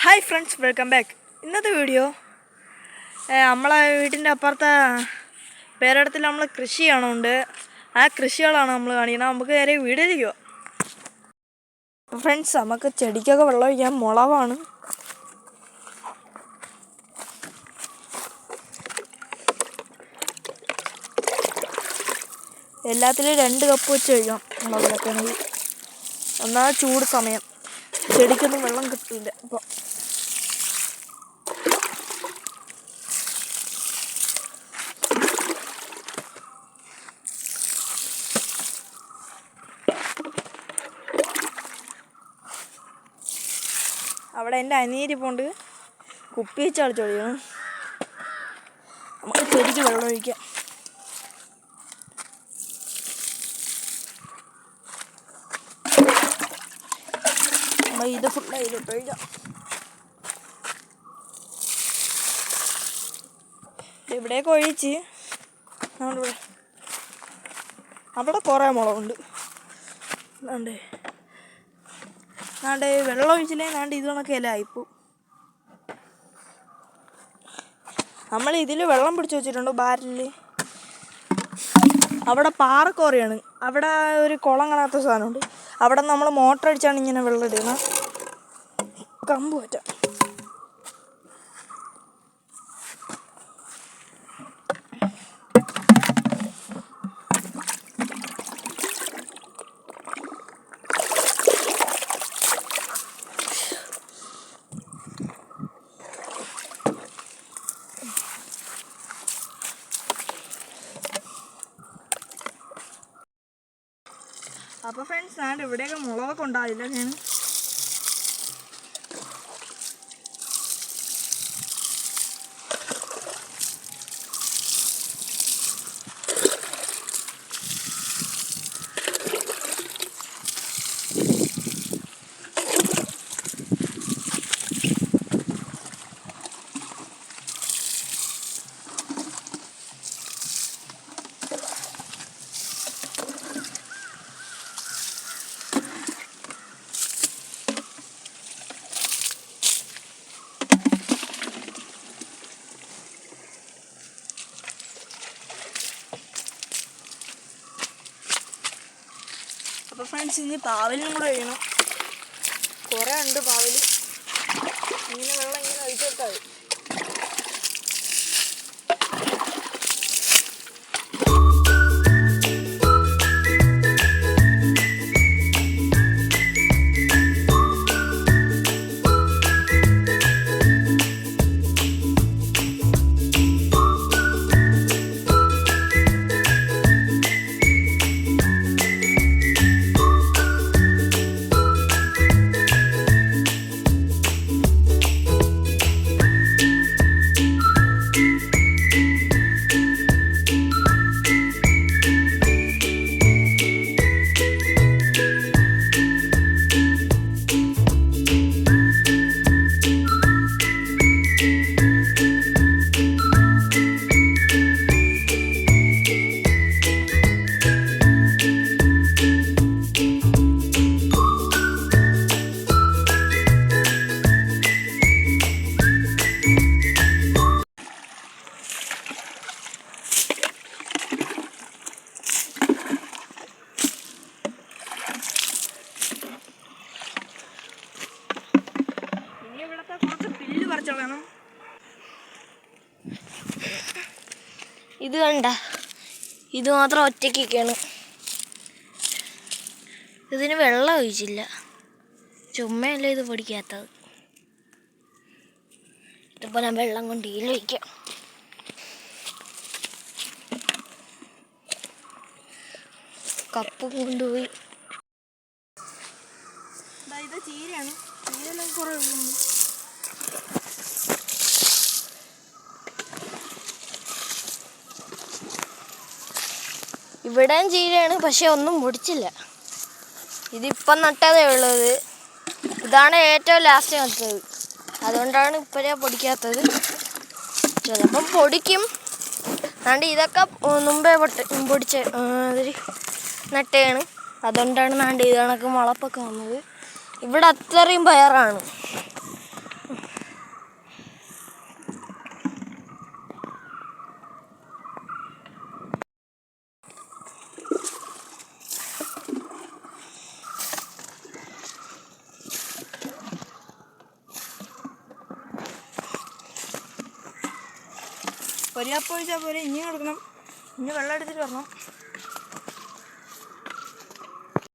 Hi friends, welcome back. ഇന്നത്തെ video നമ്മളെ വീട്ടിൻ്റെ അപ്പുറത്തെ പേരിടത്തിൽ നമ്മൾ കൃഷി ചെയ്യണമുണ്ട്. ആ കൃഷികളാണ് നമ്മൾ കാണിക്കുന്നത്. നമുക്ക് നേരെ വീഡിയോയിലേക്ക് പോകാം. ഫ്രണ്ട്സ്, നമുക്ക് ചെടിക്കൊക്കെ വെള്ളം ഒഴിക്കാൻ മുളവാണ്. എല്ലാത്തിലും 2 കപ്പ് വെച്ച് ഒഴിക്കണം മുളകിലൊക്കെ ആണെങ്കിൽ. ഒന്നാമത് ചൂട് സമയം, ചെടിക്കൊന്നും വെള്ളം കിട്ടില്ല. അപ്പോൾ അവിടെ എൻ്റെ അനിയരിപ്പോണ്ട് കുപ്പി വെച്ച് അടിച്ചൊഴിക്കണം. നമുക്ക് ചെടിക്ക് വെള്ളം ഒഴിക്കാം. നമ്മൾ ഇത് ഫുള്ള് അതിലിട്ട് ഒഴിക്കാം. ഇവിടേക്ക് ഒഴിച്ച് നമ്മളിവിടെ അവിടെ കുറേ മുളകുണ്ട്. നാണ്ട് വെള്ളം ഒഴിച്ചില്ലേ നാണ്ട് ഇത് കണക്ക് ഇല ആയിപ്പോവും. നമ്മൾ ഇതിൽ വെള്ളം പിടിച്ച് വെച്ചിട്ടുണ്ട് ബാരലിൽ. അവിടെ പാറക്കോറിയാണ്. അവിടെ ഒരു കുളം കാണാത്ത സാധനമുണ്ട്. അവിടെ നമ്മൾ മോട്ടർ അടിച്ചാണ് ഇങ്ങനെ വെള്ളം ഇടുന്നത്. കമ്പ് പറ്റാം. അപ്പോൾ ഫ്രണ്ട്സ്, ഞാൻ ഇവിടെയൊക്കെ മുളകൊക്കെ ഉണ്ടാവില്ല. ഞാൻ അപ്പോൾ ഫ്രണ്ട്സ്, ഇനി പാവലിനും കൂടെ ഒഴിയണം. കുറേ ഉണ്ട് പാവൽ. ഇങ്ങനെ വെള്ളം ഇങ്ങനെ ഒഴിച്ചെടുത്താൽ മതി. ഇത് കണ്ട, ഇത് മാത്രം ഒറ്റയ്ക്കൊക്കെയാണ്. ഇതിന് വെള്ളം ഒഴിച്ചില്ല. ചുമ്മയല്ലേ ഇത് പൊടിക്കാത്തത്. ഇതിപ്പോൾ ഞാൻ വെള്ളം കൊണ്ട് ഒഴിക്കാം. കപ്പ് കൊണ്ടുപോയി. ഇത് ചീരയാണ്. ചീരെല്ലാം കുറേ ഉണ്ട്. ഇവിടെയും ചീരയാണ്, പക്ഷെ ഒന്നും പൊടിച്ചില്ല. ഇതിപ്പം നട്ടതേ ഉള്ളത്. ഇതാണ് ഏറ്റവും ലാസ്റ്റ് നട്ടത്. അതുകൊണ്ടാണ് ഇപ്പോഴേ പൊടിക്കാത്തത്. ചിലപ്പം പൊടിക്കും. അതുകൊണ്ട് ഇതൊക്കെ മുമ്പേ പൊടിച്ച നട്ടയാണ്. അതുകൊണ്ടാണ് നാണ്ട് ഇത് കണക്ക് മുളപ്പൊക്കെ വന്നത്. ഇവിടെ അത്രയും പയറാണ്. ഒരു കപ്പ് ഒഴിച്ചാൽ പോലെ ഇനിയും കൊടുക്കണം. ഇനി വെള്ളം എടുത്തിട്ട് വരണം.